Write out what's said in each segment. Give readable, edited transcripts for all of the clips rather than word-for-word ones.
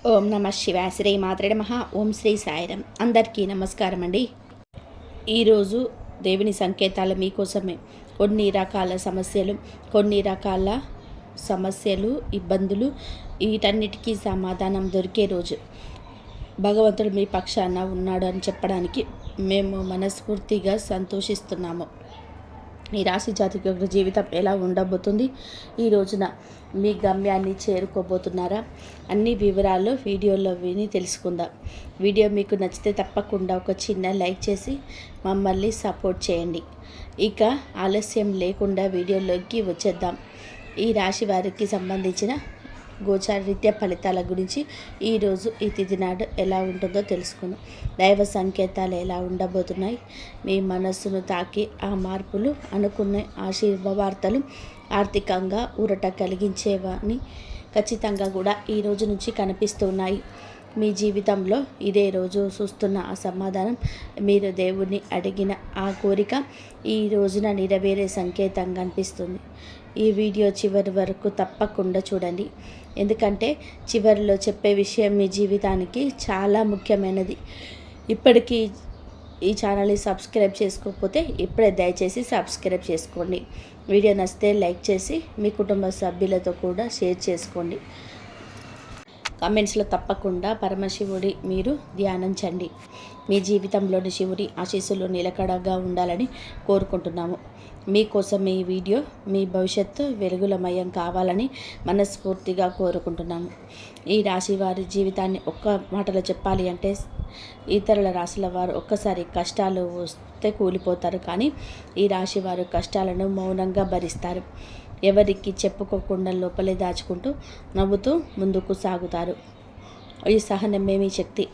ఓం నమ శివాయ. శ్రీ మాత్రే నమః. ఓం శ్రీ సాయిరం. అందరికీ నమస్కారం అండి. ఈరోజు దేవుని సంకేతాలు మీకోసమే. కొన్ని రకాల సమస్యలు, ఇబ్బందులు, వీటన్నిటికీ సమాధానం దొరికే రోజు. భగవంతుడు మీ పక్షాన ఉన్నాడు అని చెప్పడానికి మేము మనస్ఫూర్తిగా సంతోషిస్తున్నాము. ఈ రాశి జాతకుల యొక్క జీవితం ఎలా ఉండబోతుంది, ఈ రోజున మీ గమ్యాన్ని చేరుకోబోతున్నారా, అన్ని వివరాలు వీడియోలో విని తెలుసుకుందాం. వీడియో మీకు నచ్చితే తప్పకుండా ఒక చిన్న లైక్ చేసి మమ్మల్ని సపోర్ట్ చేయండి. ఇక ఆలస్యం లేకుండా వీడియోలోకి వచ్చేద్దాం. ఈ రాశి వారికి సంబంధించిన గోచారరీత్యా ఫలితాల గురించి ఈరోజు ఈ తిథి నాడు ఎలా ఉంటుందో తెలుసుకుందాం. దైవ సంకేతాలు ఎలా ఉండబోతున్నాయి, మీ మనస్సును తాకి ఆ మార్పులు, అనుకున్న ఆశీర్వార్తలు ఆర్థికంగా ఊరట కలిగించేవని ఖచ్చితంగా కూడా ఈ రోజు నుంచి కనిపిస్తున్నాయి. మీ జీవితంలో ఇదే రోజు చూస్తున్న ఆ సమాధానం, మీరు దేవుణ్ణి అడిగిన ఆ కోరిక ఈ రోజున నెరవేరే సంకేతంగా అనిపిస్తుంది. ఈ వీడియో చివరి వరకు తప్పకుండా చూడండి, ఎందుకంటే చివరిలో చెప్పే విషయం మీ జీవితానికి చాలా ముఖ్యమైనది. ఇప్పటికీ ఈ ఛానల్ని సబ్స్క్రైబ్ చేసుకోకపోతే ఇప్పుడే దయచేసి సబ్స్క్రైబ్ చేసుకోండి. వీడియో నచ్చితే లైక్ చేసి మీ కుటుంబ సభ్యులతో కూడా షేర్ చేసుకోండి. కామెంట్స్లో తప్పకుండా పరమశివుడి మీరు ధ్యానించండి. మీ జీవితంలోని శివుడి ఆశీస్సులు నిలకడగా ఉండాలని కోరుకుంటున్నాము. మీకోసం ఈ వీడియో మీ భవిష్యత్తు వెలుగులమయం కావాలని మనస్ఫూర్తిగా కోరుకుంటున్నాము. ఈ రాశి వారి జీవితాన్ని ఒక్క మాటలో చెప్పాలి అంటే, ఇతరుల రాశుల వారు ఒక్కసారి కష్టాలు వస్తే కూలిపోతారు, కానీ ఈ రాశి వారు కష్టాలను మౌనంగా భరిస్తారు. ఎవరికి చెప్పుకోకుండా లోపలే దాచుకుంటూ నవ్వుతూ ముందుకు సాగుతారు. ఈ సహనమే మీ శక్తి,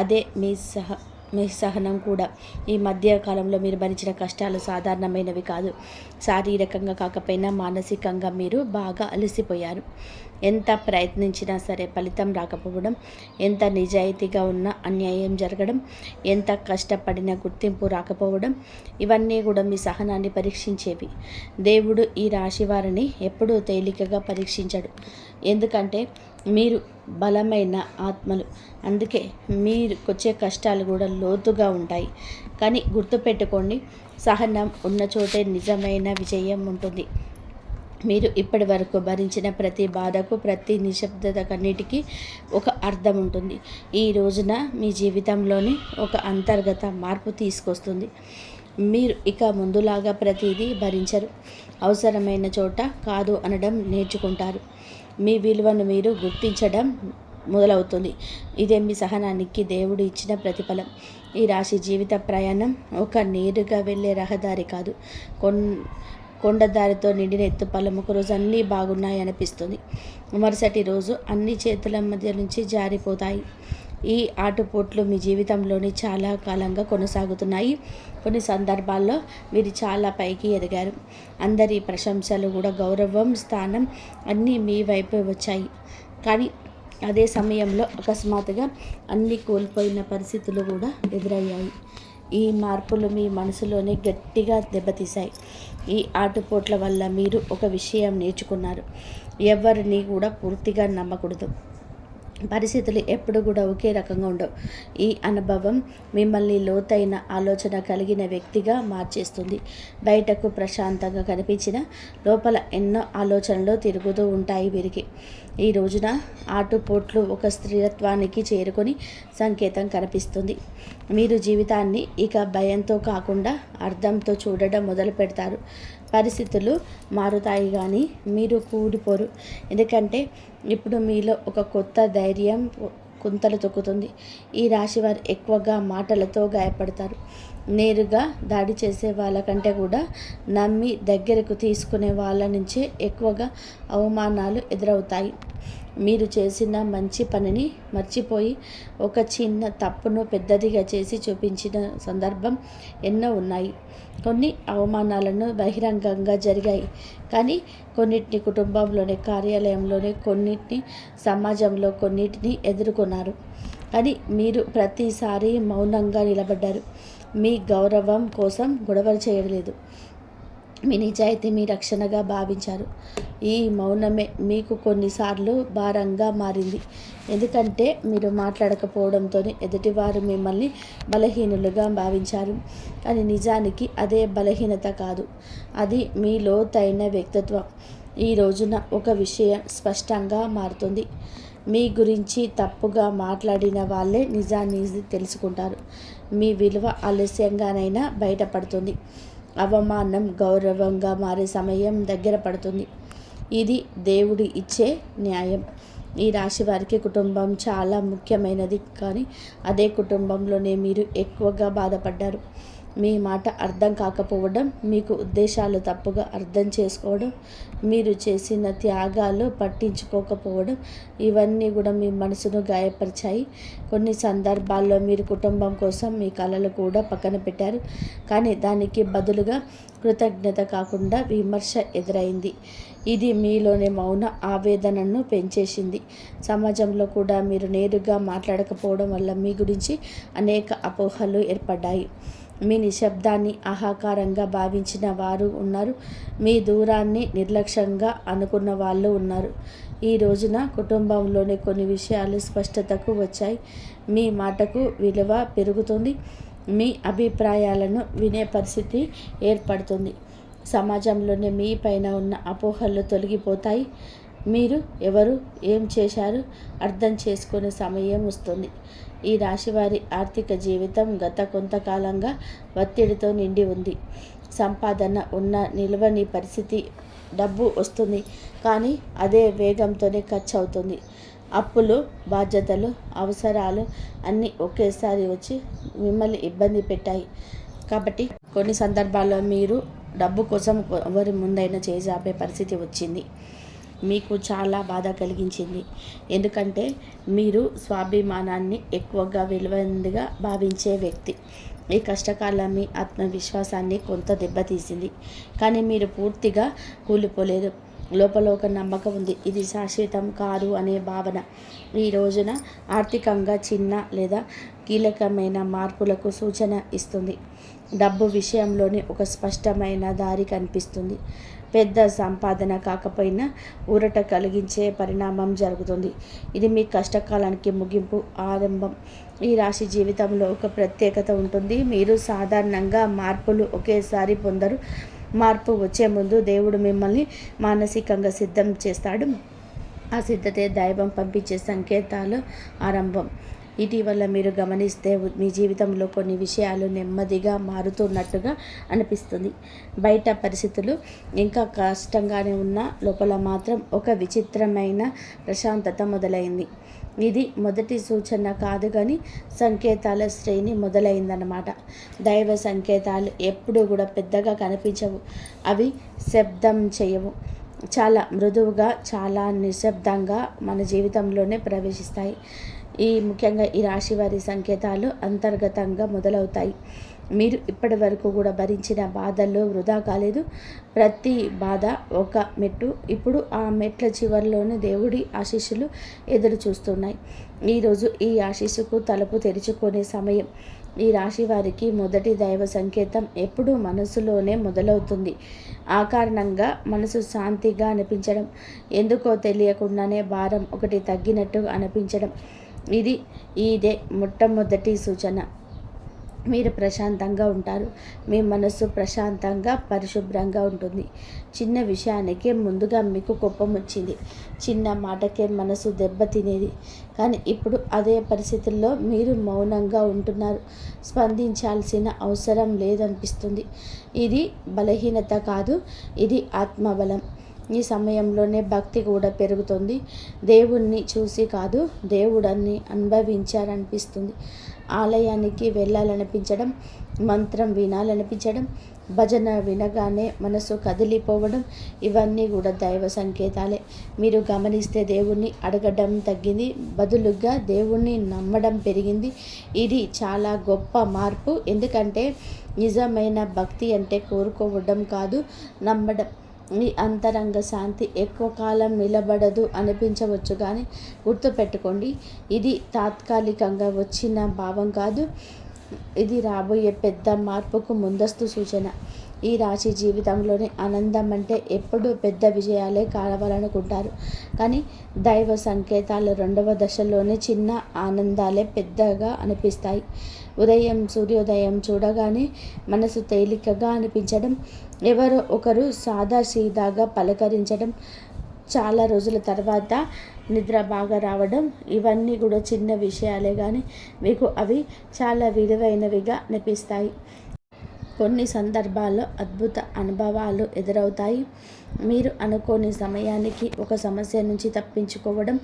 అదే మీ సహనం కూడా. ఈ మధ్య కాలంలో మీరు భరించిన కష్టాలు సాధారణమైనవి కాదు. శారీరకంగా కాకపోయినా మానసికంగా మీరు బాగా అలసిపోయారు. ఎంత ప్రయత్నించినా సరే ఫలితం రాకపోవడం, ఎంత నిజాయితీగా ఉన్నా అన్యాయం జరగడం, ఎంత కష్టపడినా గుర్తింపు రాకపోవడం, ఇవన్నీ కూడా మీ సహనాన్ని పరీక్షించేవి. దేవుడు ఈ రాశి వారిని ఎప్పుడూ తేలికగా పరీక్షించడు, ఎందుకంటే మీరు బలమైన ఆత్మలు. అందుకే మీరుకొచ్చే కష్టాలు కూడా లోతుగా ఉంటాయి. కానీ గుర్తుపెట్టుకోండి, సహనం ఉన్న చోటే నిజమైన విజయం ఉంటుంది. మీరు ఇప్పటి వరకు భరించిన ప్రతి బాధకు, ప్రతి నిశ్శబ్దతకన్నిటికీ ఒక అర్థం ఉంటుంది. ఈ రోజున మీ జీవితంలోని ఒక అంతర్గత మార్పు తీసుకొస్తుంది. మీరు ఇక ముందులాగా ప్రతిదీ భరించరు. అవసరమైన చోట కాదు అనడం నేర్చుకుంటారు. మీ విలువను మీరు గుర్తించడం మొదలవుతుంది. ఇదే మీ సహనానికి దేవుడు ఇచ్చిన ప్రతిఫలం. ఈ రాశి జీవిత ప్రయాణం ఒక నేరుగా వెళ్ళే రహదారి కాదు, కొండదారితో నిండిన ఎత్తుపల్లం. ఒకరోజు అన్నీ బాగున్నాయి అనిపిస్తుంది, మరుసటి రోజు అన్ని చేతుల మధ్య నుంచి జారిపోతాయి. ఈ ఆటుపోట్లు మీ జీవితంలోని చాలా కాలంగా కొనసాగుతున్నాయి. కొన్ని సందర్భాల్లో మీరు చాలా పైకి ఎదిగారు. అందరి ప్రశంసలు కూడా, గౌరవం, స్థానం అన్నీ మీ వైపే వచ్చాయి. కానీ అదే సమయంలో అకస్మాత్తుగా అన్నీ కోల్పోయిన పరిస్థితులు కూడా ఎదురయ్యాయి. ఈ మార్పులు మీ మనసులోనే గట్టిగా దెబ్బతీశాయి. ఈ ఆటుపోట్ల వల్ల మీరు ఒక విషయం నేర్చుకున్నారు: ఎవరిని కూడా పూర్తిగా నమ్మకూడదు. పరిస్థితులు ఎప్పుడు కూడా ఒకే రకంగా ఉండవు. ఈ అనుభవం మిమ్మల్ని లోతైన ఆలోచన కలిగిన వ్యక్తిగా మార్చేస్తుంది. బయటకు ప్రశాంతంగా కనిపించిన లోపల ఎన్నో ఆలోచనలు తిరుగుతూ ఉంటాయి వీరికి. ఈ రోజున ఆటుపోట్లు ఒక స్థిరత్వానికి చేరుకొని సంకేతం కనిపిస్తుంది. మీరు జీవితాన్ని ఇక భయంతో కాకుండా అర్థంతో చూడడం మొదలు పెడతారు. పరిస్థితులు మారుతాయి, కానీ మీరు కూలిపోరు. ఎందుకంటే ఇప్పుడు మీలో ఒక కొత్త ధైర్యం కుంతలు తొక్కుతుంది. ఈ రాశివారు ఎక్కువగా మాటలతో గాయపడతారు. నేరుగా దాడి చేసే వాళ్ళకంటే కూడా నమ్మి దగ్గరకు తీసుకునే వాళ్ళ నుంచే ఎక్కువగా అవమానాలు ఎదురవుతాయి. మీరు చేసిన మంచి పనిని మర్చిపోయి ఒక చిన్న తప్పును పెద్దదిగా చేసి చూపించిన సందర్భం ఎన్నో ఉన్నాయి. కొన్ని అవమానాలను బహిరంగంగా జరిగాయి, కానీ కొన్నిటిని కుటుంబంలోనే, కార్యాలయంలోనే, కొన్నిటిని సమాజంలో, కొన్నిటిని ఎదుర్కొన్నారు. కానీ మీరు ప్రతిసారి మౌనంగా నిలబడ్డారు. మీ గౌరవం కోసం గొడవలు చేయలేదు. మీ నిజాయితీ మీ రక్షణగా భావించారు. ఈ మౌనమే మీకు కొన్నిసార్లు భారంగా మారింది. ఎందుకంటే మీరు మాట్లాడకపోవడంతో ఎదుటివారు మిమ్మల్ని బలహీనులుగా భావించారు. కానీ నిజానికి అదే బలహీనత కాదు, అది మీ లోతైన వ్యక్తిత్వం. ఈ రోజున ఒక విషయం స్పష్టంగా మారుతుంది. మీ గురించి తప్పుగా మాట్లాడిన వాళ్ళే నిజాన్ని తెలుసుకుంటారు. మీ విలువ ఆలస్యంగానైనా బయటపడుతుంది. అవమానం గౌరవంగా మారే సమయం దగ్గర పడుతుంది. ఇది దేవుడి ఇచ్చే న్యాయం. ఈ రాశి వారికి కుటుంబం చాలా ముఖ్యమైనది, కానీ అదే కుటుంబంలోనే మీరు ఎక్కువగా బాధపడ్డారు. మీ మాట అర్థం కాకపోవడం, మీకు ఉద్దేశాలు తప్పుగా అర్థం చేసుకోవడం, మీరు చేసిన త్యాగాలు పట్టించుకోకపోవడం, ఇవన్నీ కూడా మీ మనసును గాయపరిచాయి. కొన్ని సందర్భాల్లో మీరు కుటుంబం కోసం మీ కలలు కూడా పక్కన పెట్టారు, కానీ దానికి బదులుగా కృతజ్ఞత కాకుండా విమర్శ ఎదురైంది. ఇది మీలోని మౌన ఆవేదనను పెంచేసింది. సమాజంలో కూడా మీరు నేరుగా మాట్లాడకపోవడం వల్ల మీ గురించి అనేక అపోహలు ఏర్పడ్డాయి. మీ నిశ్శబ్దాన్ని అహంకారంగా భావించిన వారు ఉన్నారు. మీ దూరాన్ని నిర్లక్ష్యంగా అనుకున్న వాళ్ళు ఉన్నారు. ఈ రోజున కుటుంబంలోని కొన్ని విషయాలు స్పష్టతకు వచ్చాయి. మీ మాటకు విలువ పెరుగుతుంది. మీ అభిప్రాయాలను వినే పరిస్థితి ఏర్పడుతుంది. సమాజంలోనే మీ పైన ఉన్న అపోహలు తొలగిపోతాయి. మీరు ఎవరు, ఏం చేశారు అర్థం చేసుకునే సమయం వస్తుంది. ఈ రాశివారి ఆర్థిక జీవితం గత కొంతకాలంగా ఒత్తిడితో నిండి ఉంది. సంపాదన ఉన్న నిలవని పరిస్థితి, డబ్బు వస్తుంది కానీ అదే వేగంతోనే ఖర్చు అవుతుంది. అప్పులు, బాధ్యతలు, అవసరాలు అన్నీ ఒకేసారి వచ్చి మిమ్మల్ని ఇబ్బంది పెట్టాయి. కాబట్టి కొన్ని సందర్భాల్లో మీరు డబ్బు కోసం ఎవరి ముందైనా చేజాపే పరిస్థితి వచ్చింది. మీకు చాలా బాధ కలిగించింది. ఎందుకంటే మీరు స్వాభిమానాన్ని ఎక్కువగా విలువైనదిగా భావించే వ్యక్తి. ఈ కష్టకాలం మీ ఆత్మవిశ్వాసాన్ని కొంత దెబ్బతీసింది, కానీ మీరు పూర్తిగా కూలిపోలేదు. లోపల ఒక నమ్మకం ఉంది, ఇది శాశ్వతం కాదు అనే భావన. ఈ రోజున ఆర్థికంగా చిన్న లేదా కీలకమైన మార్పులకు సూచన ఇస్తుంది. డబ్బు విషయంలోని ఒక స్పష్టమైన దారి కనిపిస్తుంది. పెద్ద సంపాదన కాకపోయినా ఊరట కలిగించే పరిణామం జరుగుతుంది. ఇది మీ కష్టకాలానికి ముగింపు, ఆరంభం. ఈ రాశి జీవితంలో ఒక ప్రత్యేకత ఉంటుంది. మీరు సాధారణంగా మార్పులు ఒకేసారి పొందరు. మార్పు వచ్చే ముందు దేవుడు మిమ్మల్ని మానసికంగా సిద్ధం చేస్తాడు. ఆ సిద్ధతే దైవం పంపించే సంకేతాలు ఆరంభం. ఇటీవల మీరు గమనిస్తే మీ జీవితంలో కొన్ని విషయాలు నెమ్మదిగా మారుతున్నట్టుగా అనిపిస్తుంది. బయట పరిస్థితులు ఇంకా కష్టంగానే ఉన్నా లోపల మాత్రం ఒక విచిత్రమైన ప్రశాంతత మొదలైంది. ఇది మొదటి సూచన కాదు, కానీ సంకేతాల శ్రేణి మొదలైందన్నమాట. దైవ సంకేతాలు ఎప్పుడూ కూడా పెద్దగా కనిపించవు. అవి శబ్దం చేయవు. చాలా మృదువుగా, చాలా నిశ్శబ్దంగా మన జీవితంలోనే ప్రవేశిస్తాయి. ముఖ్యంగా ఈ రాశి వారి సంకేతాలు అంతర్గతంగా మొదలవుతాయి. మీరు ఇప్పటి వరకు కూడా భరించిన బాధల్లో వృధా కాలేదు. ప్రతి బాధ ఒక మెట్టు. ఇప్పుడు ఆ మెట్ల చివరిలోనే దేవుడి ఆశీస్సులు ఎదురు చూస్తున్నాయి. ఈరోజు ఈ ఆశీస్సుకు తలుపు తెరుచుకునే సమయం. ఈ రాశి వారికి మొదటి దైవ సంకేతం ఎప్పుడూ మనసులోనే మొదలవుతుంది. ఆ కారణంగా మనసు శాంతిగా అనిపించడం, ఎందుకో తెలియకుండానే భారం ఒకటి తగ్గినట్టు అనిపించడం, ఇదే మొట్టమొదటి సూచన. మీరు ప్రశాంతంగా ఉంటారు. మీ మనసు ప్రశాంతంగా, పరిశుభ్రంగా ఉంటుంది. చిన్న విషయానికే ముందుగా మీకు కోపం వచ్చింది. చిన్న మాటకే మనసు దెబ్బ తినేది. కానీ ఇప్పుడు అదే పరిస్థితుల్లో మీరు మౌనంగా ఉంటున్నారు. స్పందించాల్సిన అవసరం లేదనిపిస్తుంది. ఇది బలహీనత కాదు, ఇది ఆత్మబలం. ఈ సమయంలోనే భక్తి కూడా పెరుగుతుంది. దేవుణ్ణి చూసి కాదు, దేవుడన్ని అనుభవించారనిపిస్తుంది. ఆలయానికి వెళ్ళాలనిపించడం, మంత్రం వినాలనిపించడం, భజన వినగానే మనసు కదిలిపోవడం, ఇవన్నీ కూడా దైవ సంకేతాలే. మీరు గమనిస్తే దేవుణ్ణి అడగడం తగ్గింది, బదులుగా దేవుణ్ణి నమ్మడం పెరిగింది. ఇది చాలా గొప్ప మార్పు. ఎందుకంటే నిజమైన భక్తి అంటే కోరుకోవడం కాదు, నమ్మడం. మీ అంతరంగ శాంతి ఎక్కువ కాలం నిలబడదు అనిపించవచ్చు, కానీ గుర్తుపెట్టుకోండి, ఇది తాత్కాలికంగా వచ్చిన భావం కాదు. ఇది రాబోయే పెద్ద మార్పుకు ముందస్తు సూచన. ఈ రాశి జీవితంలోని ఆనందం అంటే ఎప్పుడూ పెద్ద విజయాలే కావాలనుకుంటారు, కానీ దైవ సంకేతాలు రెండవ దశలోనే చిన్న ఆనందాలే పెద్దగా అనిపిస్తాయి. సూర్యోదయం చూడగానే మనసు తేలికగా అనిపించడం, ఎవరో ఒకరు సాదాసీదాగా పలకరించడం, చాలా రోజుల తర్వాత నిద్ర బాగా రావడం, ఇవన్నీ కూడా చిన్న విషయాలే కానీ మీకు అవి చాలా విలువైనవిగా అనిపిస్తాయి. కొన్ని సందర్భాల్లో అద్భుత అనుభవాలు ఎదురవుతాయి. మీరు అనుకోని సమయానికి ఒక సమస్య నుంచి తప్పించుకోవడం,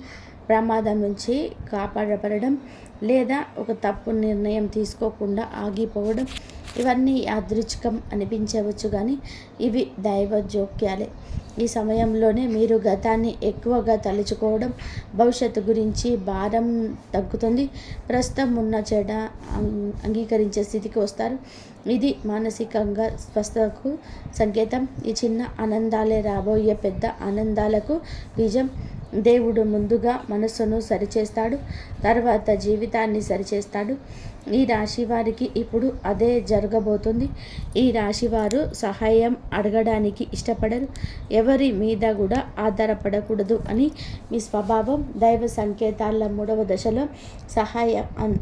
ప్రమాదం నుంచి కాపాడబడడం, లేదా ఒక తప్పు నిర్ణయం తీసుకోకుండా ఆగిపోవడం, ఇవన్నీ యాదృచ్ఛికం అనిపించవచ్చు, కానీ ఇవి దైవ జోక్యాలే. ఈ సమయంలోనే మీరు గతాన్ని ఎక్కువగా తలుచుకోవడం, భవిష్యత్తు గురించి భారం తగ్గుతుంది. ప్రస్తుతం ఉన్న చెడ అంగీకరించే స్థితికి వస్తారు. ఇది మానసికంగా స్వస్థతకు సంకేతం. ఈ చిన్న ఆనందాలే రాబోయే పెద్ద ఆనందాలకు బీజం. దేవుడు ముందుగా మనస్సును సరిచేస్తాడు, తర్వాత జీవితాన్ని సరిచేస్తాడు. ఈ రాశి వారికి ఇప్పుడు అదే జరగబోతుంది. ఈ రాశివారు సహాయం అడగడానికి ఇష్టపడరు, ఎవరి మీద కూడా ఆధారపడకూడదు అని మీ స్వభావం. దైవ సంకేతాల 3వ దశలో సహాయం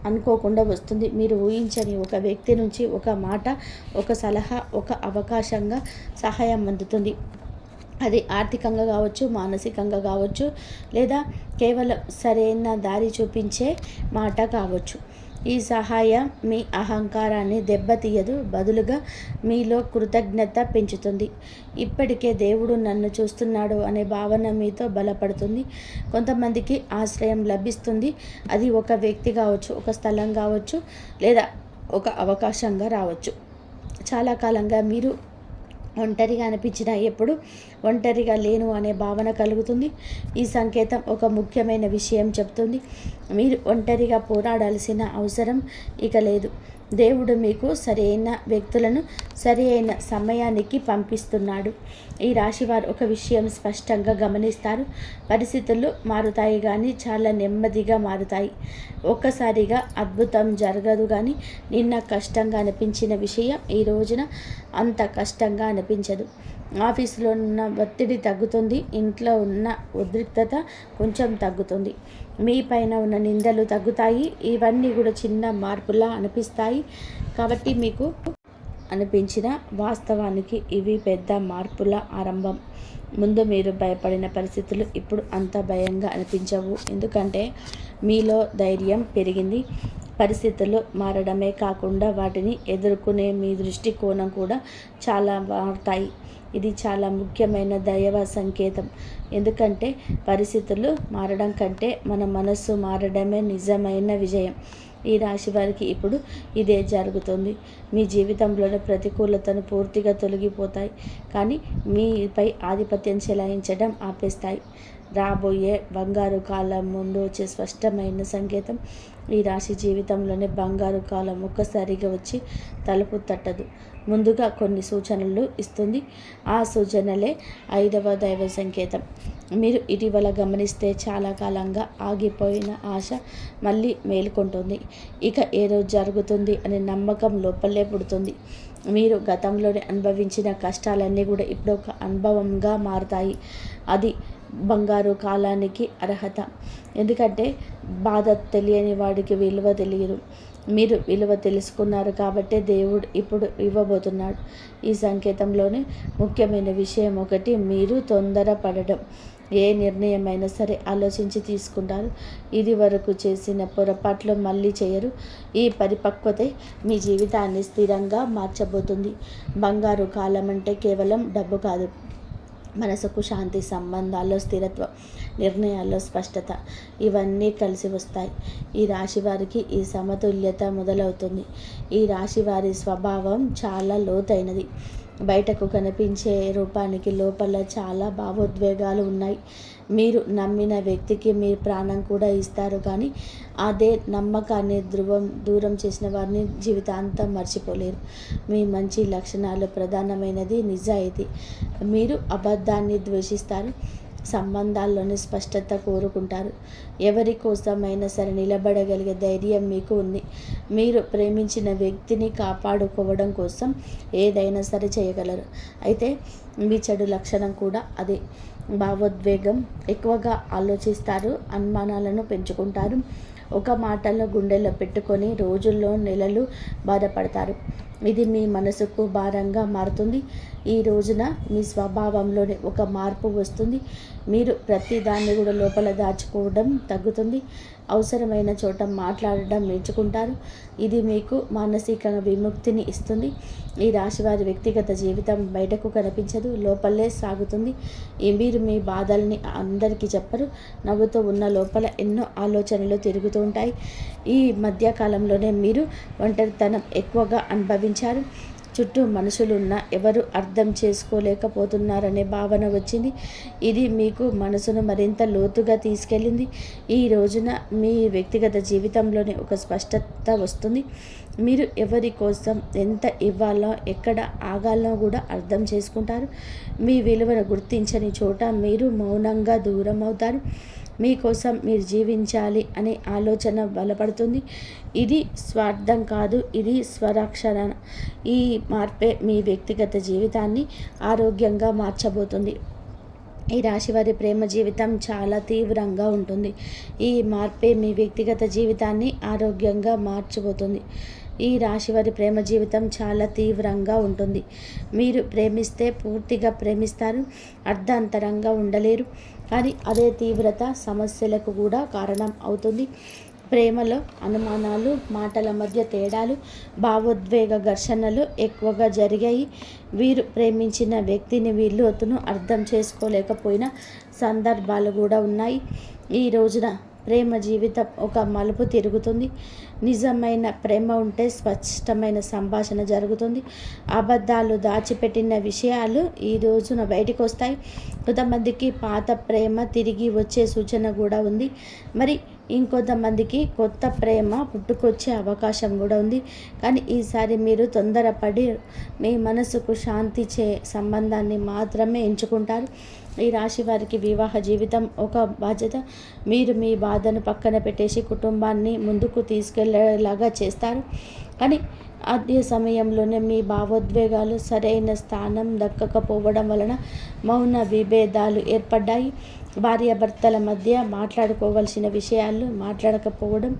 అనుకోకుండా వస్తుంది. మీరు ఊహించని ఒక వ్యక్తి నుంచి ఒక మాట, ఒక సలహా, ఒక అవకాశంగా సహాయం అందుతుంది. అది ఆర్థికంగా కావచ్చు, మానసికంగా కావచ్చు, లేదా కేవలం సరైన దారి చూపించే మాట కావచ్చు. ఈ సహాయం మీ అహంకారాన్ని దెబ్బతీయదు, బదులుగా మీలో కృతజ్ఞత పెంచుతుంది. ఇప్పటికే దేవుడు నన్ను చూస్తున్నాడు అనే భావన మీతో బలపడుతుంది. కొంతమందికి ఆశ్రయం లభిస్తుంది. అది ఒక వ్యక్తి కావచ్చు, ఒక స్థలం కావచ్చు, లేదా ఒక అవకాశంగా రావచ్చు. చాలా కాలంగా మీరు ఒంటరిగా అనిపించిన ఎప్పుడు ఒంటరిగా లేను అనే భావన కలుగుతుంది. ఈ సంకేతం ఒక ముఖ్యమైన విషయం చెప్తుంది. మీరు ఒంటరిగా పోరాడాల్సిన అవసరం ఇక లేదు. దేవుడు మీకు సరైన వ్యక్తులను సరైన సమయానికి పంపిస్తున్నాడు. ఈ రాశివారు ఒక విషయం స్పష్టంగా గమనిస్తారు. పరిస్థితులు మారుతాయి, కానీ చాలా నెమ్మదిగా మారుతాయి. ఒక్కసారిగా అద్భుతం జరగదు, కానీ నిన్న కష్టంగా అనిపించిన విషయం ఈ రోజున అంత కష్టంగా అనిపించదు. ఆఫీసులో ఉన్న ఒత్తిడి తగ్గుతుంది, ఇంట్లో ఉన్న ఉద్రిక్తత కొంచెం తగ్గుతుంది, మీ పైన ఉన్న నిందలు తగ్గుతాయి. ఇవన్నీ కూడా చిన్న మార్పులా అనిపిస్తాయి, కాబట్టి మీకు అనిపించిన వాస్తవానికి ఇవి పెద్ద మార్పుల ఆరంభం. ముందు మీరు భయపడిన పరిస్థితులు ఇప్పుడు అంత భయంగా అనిపించవు, ఎందుకంటే మీలో ధైర్యం పెరిగింది. పరిస్థితులు మారడమే కాకుండా వాటిని ఎదుర్కొనే మీ దృష్టికోణం కూడా చాలా మారుతాయి. ఇది చాలా ముఖ్యమైన దైవ సంకేతం, ఎందుకంటే పరిస్థితులు మారడం కంటే మన మనస్సు మారడమే నిజమైన విజయం. ఈ రాశి వారికి ఇప్పుడు ఇదే జరుగుతుంది. మీ జీవితంలోని ప్రతికూలతను పూర్తిగా తొలగిపోతాయి, కానీ మీపై ఆధిపత్యం చెలాయించడం ఆపేస్తాయి. రాబోయే బంగారు కాలం ముందు వచ్చే స్పష్టమైన సంకేతం. ఈ రాశి జీవితంలోనే బంగారు కాలం ఒక్కసారిగా వచ్చి తలుపు తట్టదు, ముందుగా కొన్ని సూచనలు ఇస్తుంది. ఆ సూచనలే 5వ దైవ సంకేతం. మీరు ఇటీవల గమనిస్తే చాలా కాలంగా ఆగిపోయిన ఆశ మళ్ళీ మేలుకుంటుంది. ఇక ఏదో జరుగుతుంది అనే నమ్మకం లోపలే పుడుతుంది. మీరు గతంలోనే అనుభవించిన కష్టాలన్నీ కూడా ఇప్పుడు ఒక అనుభవంగా మారుతాయి. అది బంగారు కాలానికి అర్హత, ఎందుకంటే బాధ తెలియని వాడికి విలువ తెలియదు. మీరు విలువ తెలుసుకున్నారు కాబట్టే దేవుడు ఇప్పుడు ఇవ్వబోతున్నాడు. ఈ సంకేతంలోనే ముఖ్యమైన విషయం ఒకటి, మీరు తొందరపడడం. ఏ నిర్ణయమైనా సరే ఆలోచించి తీసుకుంటారు. ఇది వరకు చేసిన పొరపాట్లు మళ్ళీ చేయరు. ఈ పరిపక్వతే మీ జీవితాన్ని స్థిరంగా మార్చబోతుంది. బంగారు కాలం అంటే కేవలం డబ్బు కాదు, మనసుకు శాంతి, సంబంధాల్లో స్థిరత్వం, నిర్ణయాల్లో స్పష్టత, ఇవన్నీ కలిసి వస్తాయి. ఈ రాశి వారికి ఈ సమతుల్యత మొదలవుతుంది. ఈ రాశి వారి స్వభావం చాలా లోతైనది. బయటకు కనిపించే రూపానికి లోపల చాలా భావోద్వేగాలు ఉన్నాయి. మీరు నమ్మిన వ్యక్తికి మీ ప్రాణం కూడా ఇస్తారు, కానీ అదే నమ్మకాన్ని దూరం చేసిన వారిని జీవితాంతం మర్చిపోలేరు. మీ మంచి లక్షణాలు ప్రధానమైనది నిజాయితీ. మీరు అబద్ధాన్ని ద్వేషిస్తారు, సంబంధాల్లోని స్పష్టత కోరుకుంటారు. ఎవరి కోసమైనా సరే నిలబడగలిగే ధైర్యం మీకు ఉంది. మీరు ప్రేమించిన వ్యక్తిని కాపాడుకోవడం కోసం ఏదైనా సరే చేయగలరు. అయితే మీ చెడు లక్షణం కూడా అదే. భావోద్వేగం, ఎక్కువగా ఆలోచిస్తారు, అనుమానాలను పెంచుకుంటారు. ఒక మాటలను గుండెల్లో పెట్టుకొని రోజుల్లో నెలలు బాధపడతారు. ఇది మీ మనసుకు భారంగా మారుతుంది. ఈ రోజున మీ స్వభావంలోనే ఒక మార్పు వస్తుంది. మీరు ప్రతిదాన్ని కూడా లోపల దాచుకోవడం తగ్గుతుంది. అవసరమైన చోట మాట్లాడడం నేర్చుకుంటారు. ఇది మీకు మానసిక విముక్తిని ఇస్తుంది. ఈ రాశి వారి వ్యక్తిగత జీవితం బయటకు కనిపించదు, లోపలే సాగుతుంది. మీరు మీ బాధల్ని అందరికీ చెప్పరు. నవ్వుతూ ఉన్న లోపల ఎన్నో ఆలోచనలు తిరుగుతూ ఉంటాయి. ఈ మధ్యకాలంలోనే మీరు ఒంటరితనం ఎక్కువగా అనుభవించారు. చుట్టూ మనుషులున్న ఎవరు అర్థం చేసుకోలేకపోతున్నారనే భావన వచ్చింది. ఇది మీకు మనసును మరింత లోతుగా తీసుకెళ్ళింది. ఈ రోజున మీ వ్యక్తిగత జీవితంలోనే ఒక స్పష్టత వస్తుంది. మీరు ఎవరి కోసం ఎంత ఇవ్వాలో, ఎక్కడ ఆగాలో కూడా అర్థం చేసుకుంటారు. మీ విలువను గుర్తించని చోట మీరు మౌనంగా దూరం అవుతారు. మీకోసం మీరు జీవించాలి అనే ఆలోచన బలపడుతుంది. ఇది స్వార్థం కాదు, ఇది స్వరక్షణ. ఈ మార్పే మీ వ్యక్తిగత జీవితాన్ని ఆరోగ్యంగా మార్చబోతుంది. ఈ రాశివారి ప్రేమ జీవితం చాలా తీవ్రంగా ఉంటుంది. ఈ మార్పే మీ వ్యక్తిగత జీవితాన్ని ఆరోగ్యంగా మార్చబోతుంది. ఈ రాశివారి ప్రేమ జీవితం చాలా తీవ్రంగా ఉంటుంది. మీరు ప్రేమిస్తే పూర్తిగా ప్రేమిస్తారు, అర్ధాంతరంగా ఉండలేరు. కానీ అదే తీవ్రత సమస్యలకు కూడా కారణం అవుతుంది. ప్రేమలో అనుమానాలు, మాటల మధ్య తేడాలు, భావోద్వేగ ఘర్షణలు ఎక్కువగా జరిగాయి. వీరు ప్రేమించిన వ్యక్తిని వీళ్ళతోనూ అర్థం చేసుకోలేకపోయిన సందర్భాలు కూడా ఉన్నాయి. ఈ రోజున ప్రేమ జీవితం ఒక మలుపు తిరుగుతుంది. నిజమైన ప్రేమ ఉంటే స్పష్టమైన సంభాషణ జరుగుతుంది. అబద్ధాలు, దాచిపెట్టిన విషయాలు ఈ రోజున బయటకు వస్తాయి. కొంతమందికి పాత ప్రేమ తిరిగి వచ్చే సూచన కూడా ఉంది. మరి ఇంకొంతమందికి కొత్త ప్రేమ పుట్టుకొచ్చే అవకాశం కూడా ఉంది. కానీ ఈసారి మీరు తొందరపడి మీ మనసుకు శాంతి సంబంధాన్ని మాత్రమే ఎంచుకుంటారు. ఈ రాశి వారికి వివాహ జీవితం ఒక బాధ్యత. మీరు మీ బాధను పక్కన పెట్టేసి కుటుంబాన్ని ముందుకు తీసుకెళ్లేలాగా చేస్తారు. కానీ అదే సమయంలోనే మీ భావోద్వేగాలు సరైన స్థానం దక్కకపోవడం వలన మౌన విభేదాలు ఏర్పడ్డాయి. భార్యాభర్తల మధ్య మాట్లాడుకోవాల్సిన విషయాలు మాట్లాడకపోవడం,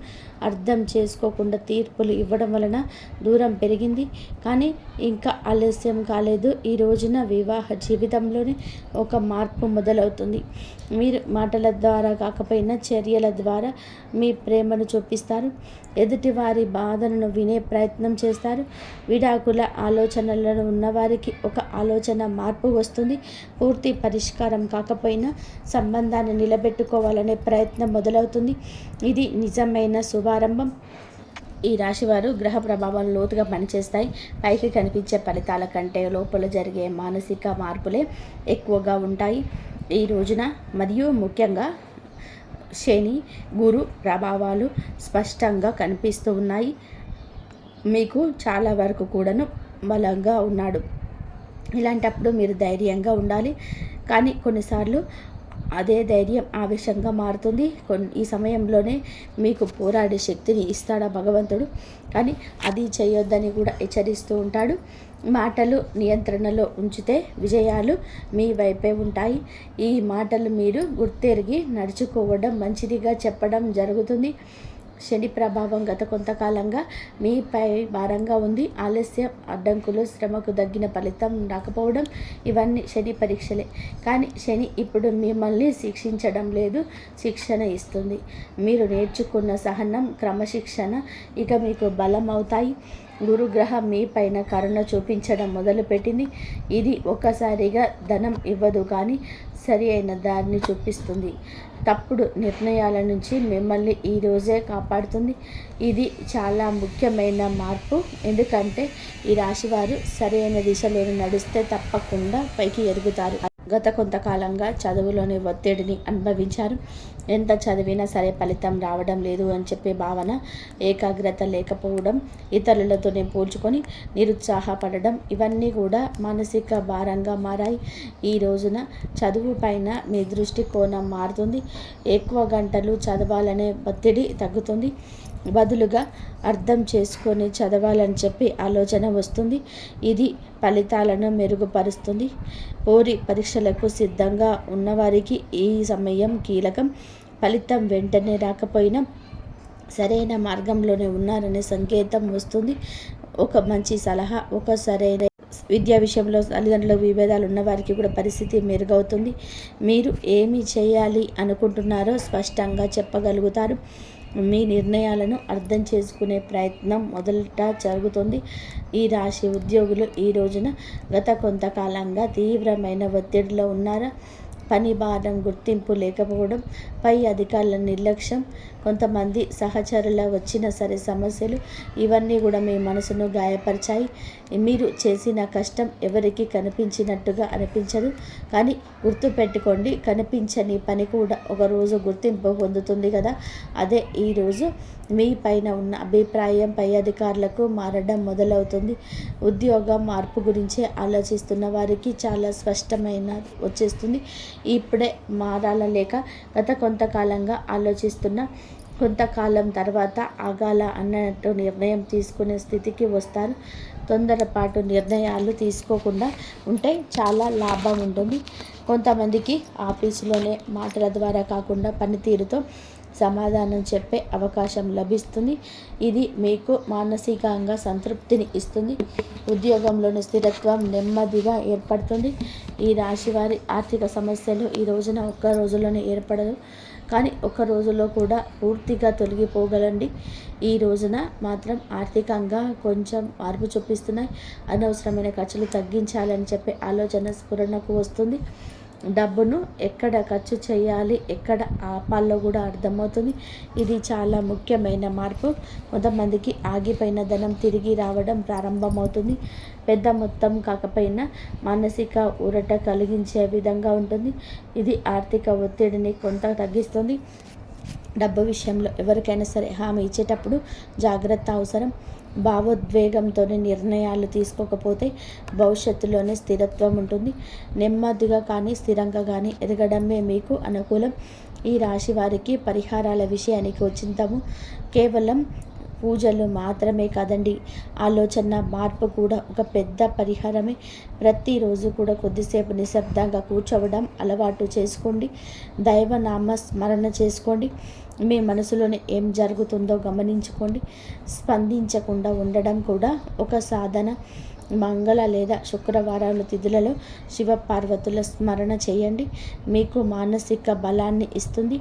అర్థం చేసుకోకుండా తీర్పులు ఇవ్వడం వలన దూరం పెరిగింది. కానీ ఇంకా ఆలస్యం కాలేదు. ఈ రోజున వివాహ జీవితంలోనే ఒక మార్పు మొదలవుతుంది. మీరు మాటల ద్వారా కాకపోయినా చర్యల ద్వారా మీ ప్రేమను చూపిస్తారు. ఎదుటివారి బాధలను వినే ప్రయత్నం చేస్తారు. విడాకుల ఆలోచనలను ఉన్నవారికి ఒక ఆలోచన మార్పు వస్తుంది. పూర్తి పరిష్కారం కాకపోయినా సంబంధాన్ని నిలబెట్టుకోవాలనే ప్రయత్నం మొదలవుతుంది. ఇది నిజమైన శుభారంభం. ఈ రాశివారు గ్రహ ప్రభావం లోతుగా పనిచేస్తాయి. పైకి కనిపించే ఫలితాల కంటే లోపల జరిగే మానసిక మార్పులే ఎక్కువగా ఉంటాయి ఈ రోజున. మరియు ముఖ్యంగా శని, గురు ప్రభావాలు స్పష్టంగా కనిపిస్తూ ఉన్నాయి. మీకు చాలా వరకు కూడాను బలంగా ఉన్నాడు. ఇలాంటప్పుడు మీరు ధైర్యంగా ఉండాలి. కానీ కొన్నిసార్లు అదే ధైర్యం ఆవేశంగా మారుతుంది. ఈ సమయంలోనే మీకు పోరాడే శక్తిని ఇస్తాడా భగవంతుడు. కానీ అది చేయొద్దని కూడా హెచ్చరిస్తూ ఉంటాడు. మాటలు నియంత్రణలో ఉంచితే విజయాలు మీ వైపే ఉంటాయి. ఈ మాటలు మీరు గుర్తెరిగి నడుచుకోవడం మంచిదిగా చెప్పడం జరుగుతుంది. శని ప్రభావం గత కొంతకాలంగా మీపై భారంగా ఉంది. ఆలస్యం, అడ్డంకులు, శ్రమకు తగ్గిన ఫలితం రాకపోవడం ఇవన్నీ శని పరీక్షలే. కానీ శని ఇప్పుడు మిమ్మల్ని శిక్షించడం లేదు, శిక్షణ ఇస్తుంది. మీరు నేర్చుకున్న సహనం, క్రమశిక్షణ ఇక మీకు బలం అవుతాయి. గురుగ్రహం మీ పైన కరుణ చూపించడం మొదలుపెట్టింది. ఇది ఒక్కసారిగా ధనం ఇవ్వదు, కానీ సరి అయిన దారిని చూపిస్తుంది. తప్పుడు నిర్ణయాల నుంచి మిమ్మల్ని ఈరోజే కాపాడుతుంది. ఇది చాలా ముఖ్యమైన మార్పు. ఎందుకంటే ఈ రాశివారు సరైన దిశలో నడిస్తే తప్పకుండా పైకి ఎదుగుతారు. గత కొంతకాలంగా చదువులోని ఒత్తిడిని అనుభవించారు. ఎంత చదివినా సరే ఫలితం రావడం లేదు అని చెప్పే భావన, ఏకాగ్రత లేకపోవడం, ఇతరులతోనే పోల్చుకొని నిరుత్సాహపడడం, ఇవన్నీ కూడా మానసిక భారంగా మారాయి. ఈ రోజున చదువు పైన మీ దృష్టి కోణం మారుతుంది. ఎక్కువ గంటలు చదవాలనే ఒత్తిడి తగ్గుతుంది. బదులుగా అర్థం చేసుకొని చదవాలని చెప్పి ఆలోచన వస్తుంది. ఇది ఫలితాలను మెరుగుపరుస్తుంది. పోటీ పరీక్షలకు సిద్ధంగా ఉన్నవారికి ఈ సమయం కీలకం. ఫలితం వెంటనే రాకపోయినా సరైన మార్గంలోనే ఉన్నారనే సంకేతం వస్తుంది. ఒక మంచి సలహా, ఒక సరైన విద్యా విషయంలో తల్లిదండ్రుల విభేదాలు ఉన్న వారికి కూడా పరిస్థితి మెరుగవుతుంది. మీరు ఏమి చేయాలి అనుకుంటున్నారో స్పష్టంగా చెప్పగలుగుతారు. మీ నిర్ణయాలను అర్థం చేసుకునే ప్రయత్నం మొదట జరుగుతుంది. ఈ రాశి ఉద్యోగులు ఈ రోజున గత కొంతకాలంగా తీవ్రమైన ఒత్తిడిలో ఉన్నారా? పని భారం గుర్తింపు లేకపోవడం, పై అధికారుల నిర్లక్ష్యం, కొంతమంది సహచరుల వచ్చిన సరే సమస్యలు, ఇవన్నీ కూడా మీ మనసును గాయపరిచాయి. మీరు చేసిన కష్టం ఎవరికి కనిపించినట్టుగా అనిపించదు. కానీ గుర్తుపెట్టుకోండి, కనిపించని పని కూడా ఒకరోజు గుర్తింపు పొందుతుంది కదా. అదే ఈరోజు మీ పైన ఉన్న అభిప్రాయం పై అధికారులకు మారడం మొదలవుతుంది. ఉద్యోగ మార్పు గురించి ఆలోచిస్తున్న వారికి చాలా స్పష్టమైన వచ్చేస్తుంది. ఇప్పుడే మారాల లేక గత కొంతకాలంగా ఆలోచిస్తున్న కొంతకాలం తర్వాత ఆగాల అన్నట్టు నిర్ణయం తీసుకునే స్థితికి వస్తారు. తొందరపాటు నిర్ణయాలు తీసుకోకుండా ఉంటే చాలా లాభం ఉంటుంది. కొంతమందికి ఆఫీసులోనే మాటల ద్వారా కాకుండా పనితీరుతో సమాధానం చెప్పే అవకాశం లభిస్తుంది. ఇది మీకు మానసికంగా సంతృప్తిని ఇస్తుంది. ఉద్యోగంలోని స్థిరత్వం నెమ్మదిగా ఏర్పడుతుంది. ఈ రాశి వారి ఆర్థిక సమస్యలు ఈ రోజున ఒక్క రోజులోనే ఏర్పడదు, కానీ ఒక రోజులో కూడా పూర్తిగా తొలగిపోగలండి. ఈ రోజున మాత్రం ఆర్థికంగా కొంచెం మార్పు చూపిస్తున్నాయి. అనవసరమైన ఖర్చులు తగ్గించాలని చెప్పే ఆలోచన స్ఫురణకు వస్తుంది. డబ్బును ఎక్కడ ఖర్చు చేయాలి, ఎక్కడ ఆపాలో కూడా అర్థమవుతుంది. ఇది చాలా ముఖ్యమైన మార్పు. కొంతమందికి ఆగిపోయిన ధనం తిరిగి రావడం ప్రారంభమవుతుంది. పెద్ద మొత్తం కాకపోయినా మానసిక ఊరట కలిగించే విధంగా ఉంటుంది. ఇది ఆర్థిక ఒత్తిడిని కొంత తగ్గిస్తుంది. డబ్బు విషయంలో ఎవరికైనా సరే హామీ ఇచ్చేటప్పుడు జాగ్రత్త అవసరం. భావోద్వేగంతో నిర్ణయాలు తీసుకోకపోతే భవిష్యత్తులోనే స్థిరత్వం ఉంటుంది. నెమ్మదిగా కానీ స్థిరంగా కానీ ఎదగడమే మీకు అనుకూలం. ఈ రాశి వారికి పరిహారాల విషయానికి వచ్చింతాము. కేవలం పూజలు మాత్రమే కాదండి, ఆలోచన మార్పు కూడా ఒక పెద్ద పరిహారమే. ప్రతిరోజు కూడా కొద్దిసేపు నిశ్శబ్దంగా కూర్చోవడం అలవాటు చేసుకోండి. దైవనామ స్మరణ చేసుకోండి. మీ మనసులోనే ఏం జరుగుతుందో గమనించుకోండి. స్పందించకుండా ఉండడం కూడా ఒక సాధన. మంగళ లేదా శుక్రవారాల తిథులలో శివపార్వతుల స్మరణ చేయండి. మీకు మానసిక బలాన్ని ఇస్తుంది.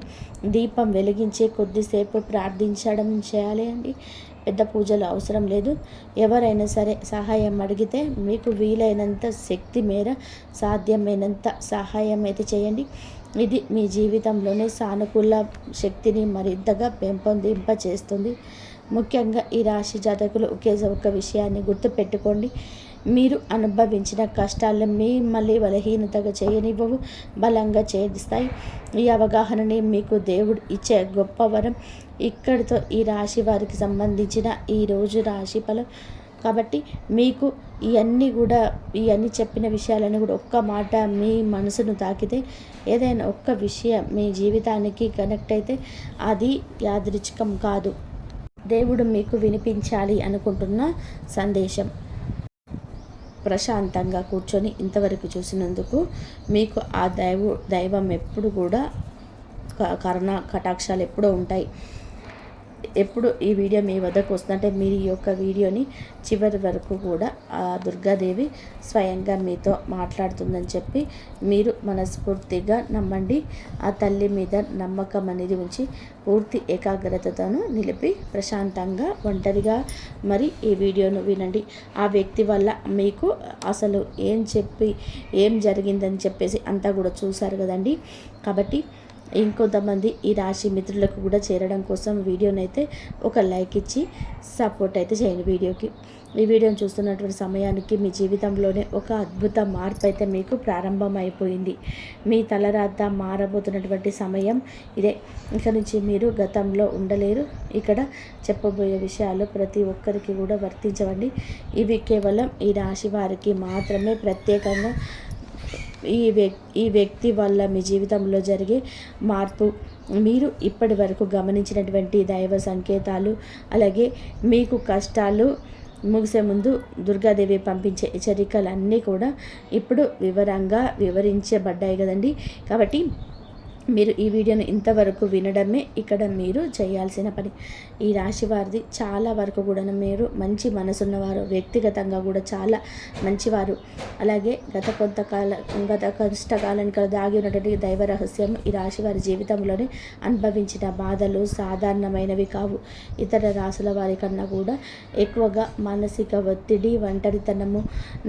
దీపం వెలిగించి కొద్దిసేపు ప్రార్థించడం చేయాలి అండి. పెద్ద పూజలు అవసరం లేదు. ఎవరైనా సరే సహాయం అడిగితే మీకు వీలైనంత శక్తి మేర సాధ్యమైనంత సహాయం అయితే చేయండి. ఇది మీ జీవితంలోనే సానుకూల శక్తిని మరింతగా పెంపొందింప చేస్తుంది. ముఖ్యంగా ఈ రాశి జాతకులు ఒక విషయాన్ని గుర్తుపెట్టుకోండి. మీరు అనుభవించిన కష్టాలను మిమ్మల్ని బలహీనతగా చేయనివ్వవు, బలంగా చేస్తాయి. ఈ అవగాహనని మీకు దేవుడు ఇచ్చే గొప్ప వరం. ఇక్కడితో ఈ రాశి వారికి సంబంధించిన ఈరోజు రాశి ఫలం. కాబట్టి మీకు ఇవన్నీ చెప్పిన విషయాలను కూడా ఒక్క మాట మీ మనసును తాకితే, ఏదైనా ఒక్క విషయం మీ జీవితానికి కనెక్ట్ అయితే అది యాదృచ్ఛికం కాదు, దేవుడు మీకు వినిపించాలి అనుకుంటున్న సందేశం. ప్రశాంతంగా కూర్చొని ఇంతవరకు చూసినందుకు మీకు ఆ దైవం ఎప్పుడు కూడా కరుణ కటాక్షాలు ఎప్పుడూ ఉంటాయి. ఎప్పుడు ఈ వీడియో మీ వద్దకు వస్తుందంటే మీరు ఈ యొక్క వీడియోని చివరి వరకు కూడా ఆ దుర్గాదేవి స్వయంగా మీతో మాట్లాడుతుందని చెప్పి మీరు మనస్ఫూర్తిగా నమ్మండి. ఆ తల్లి మీద నమ్మకం అనేది ఉంచి పూర్తి ఏకాగ్రతను నిలిపి ప్రశాంతంగా ఒంటరిగా మరి ఈ వీడియోను వినండి. ఆ వ్యక్తి వల్ల మీకు అసలు ఏం జరిగిందని చెప్పేసి అంతా కూడా చూశారు కదండి. కాబట్టి ఇంకొంతమంది ఈ రాశి మిత్రులకు కూడా చేరడం కోసం వీడియోనైతే ఒక లైక్ ఇచ్చి సపోర్ట్ అయితే చేయండి వీడియోకి. ఈ వీడియోని చూస్తున్నటువంటి సమయానికి మీ జీవితంలోనే ఒక అద్భుత మార్పు అయితే మీకు ప్రారంభమైపోయింది. మీ తలరాత మారబోతున్నటువంటి సమయం ఇదే. ఇక నుంచి మీరు గతంలో ఉండలేరు. ఇక్కడ చెప్పబోయే విషయాలు ప్రతి ఒక్కరికి కూడా వర్తించవండి. ఇవి కేవలం ఈ రాశి వారికి మాత్రమే ప్రత్యేకంగా ఈ వ్యక్తి వల్ల మీ జీవితంలో జరిగే మార్పు, మీరు ఇప్పటి వరకు గమనించినటువంటి దైవ సంకేతాలు, అలాగే మీకు కష్టాలు ముగిసే ముందు దుర్గాదేవి పంపించే హెచ్చరికలన్నీ కూడా ఇప్పుడు వివరంగా వివరించబడ్డాయి కదండి. కాబట్టి మీరు ఈ వీడియోని ఇంతవరకు వినడమే ఇక్కడ మీరు చేయాల్సిన పని. ఈ రాశి వారిది చాలా వరకు కూడా మీరు మంచి మనసున్నవారు, వ్యక్తిగతంగా కూడా చాలా మంచివారు. అలాగే గత కష్టకాలానికి దాగి ఉన్నటువంటి దైవ రహస్యం ఈ రాశి వారి జీవితంలోనే అనుభవించిన బాధలు సాధారణమైనవి కావు. ఇతర రాశుల వారి కన్నా కూడా ఎక్కువగా మానసిక ఒత్తిడి, ఒంటరితనము,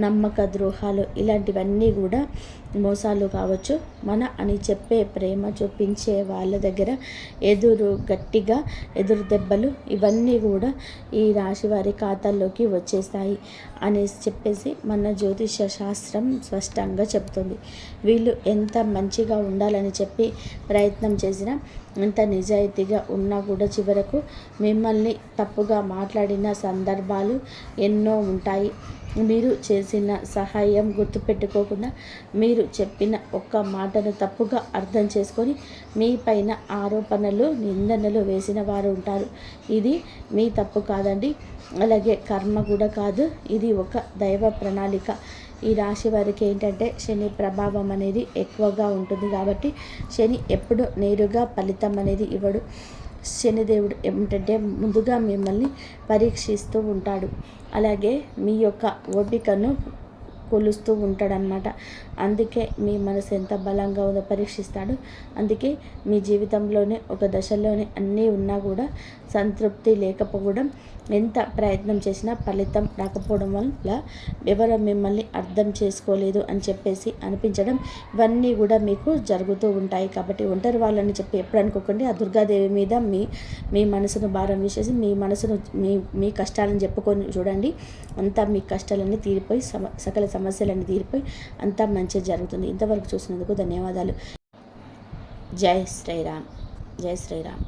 నమ్మక ద్రోహాలు ఇలాంటివన్నీ కూడా మోసాలు కావచ్చు. మన అని చెప్పే ప్రేమ చూపించే వాళ్ళ దగ్గర గట్టిగా ఎదురు దెబ్బలు ఇవన్నీ కూడా ఈ రాశి వారి ఖాతాల్లోకి వచ్చేస్తాయి అనేసి చెప్పేసి మన జ్యోతిష శాస్త్రం స్పష్టంగా చెప్తుంది. వీళ్ళు ఎంత మంచిగా ఉండాలని చెప్పి ప్రయత్నం చేసినా, ఎంత నిజాయితీగా ఉన్నా కూడా చివరకు మిమ్మల్ని తప్పుగా మాట్లాడిన సందర్భాలు ఎన్నో ఉంటాయి. మీరు చేసిన సహాయం గుర్తుపెట్టుకోకుండా మీరు చెప్పిన ఒక్క మాటను తప్పుగా అర్థం చేసుకొని మీ పైన ఆరోపణలు, నిందనలు వేసిన వారు ఉంటారు. ఇది మీ తప్పు కాదండి, అలాగే కర్మ కూడా కాదు. ఇది ఒక దైవ ప్రణాళిక. ఈ రాశి వారికి ఏంటంటే శని ప్రభావం అనేది ఎక్కువగా ఉంటుంది కాబట్టి శని ఎప్పుడు నేరుగా ఫలితం అనేది ఇవ్వడు. శనిదేవుడు ఏమిటంటే ముందుగా మిమ్మల్ని పరీక్షిస్తూ ఉంటాడు. అలాగే మీ యొక్క ఓపికను కొలుస్తూ ఉంటాడనమాట. అందుకే మీ మనసు ఎంత బలంగా ఉందో పరీక్షిస్తాడు. అందుకే మీ జీవితంలోనే ఒక దశలోనే అన్నీ ఉన్నా కూడా సంతృప్తి లేకపోవడం, ఎంత ప్రయత్నం చేసినా ఫలితం రాకపోవడం వల్ల ఎవరో మిమ్మల్ని అర్థం చేసుకోలేదు అని చెప్పేసి అనిపించడం, ఇవన్నీ కూడా మీకు జరుగుతూ ఉంటాయి. కాబట్టి ఒంటరి వాళ్ళని చెప్పి ఎప్పుడు అనుకోకండి. ఆ దుర్గాదేవి మీద మీ మనసును భారం వేసేసి మీ కష్టాలను చెప్పుకొని చూడండి. అంతా మీ కష్టాలన్నీ తీరిపోయి సకల సమస్యలన్నీ తీరిపోయి అంతా మంచిగా జరుగుతుంది. ఇంతవరకు చూసినందుకు ధన్యవాదాలు. జై శ్రీరామ్. జై శ్రీరామ్.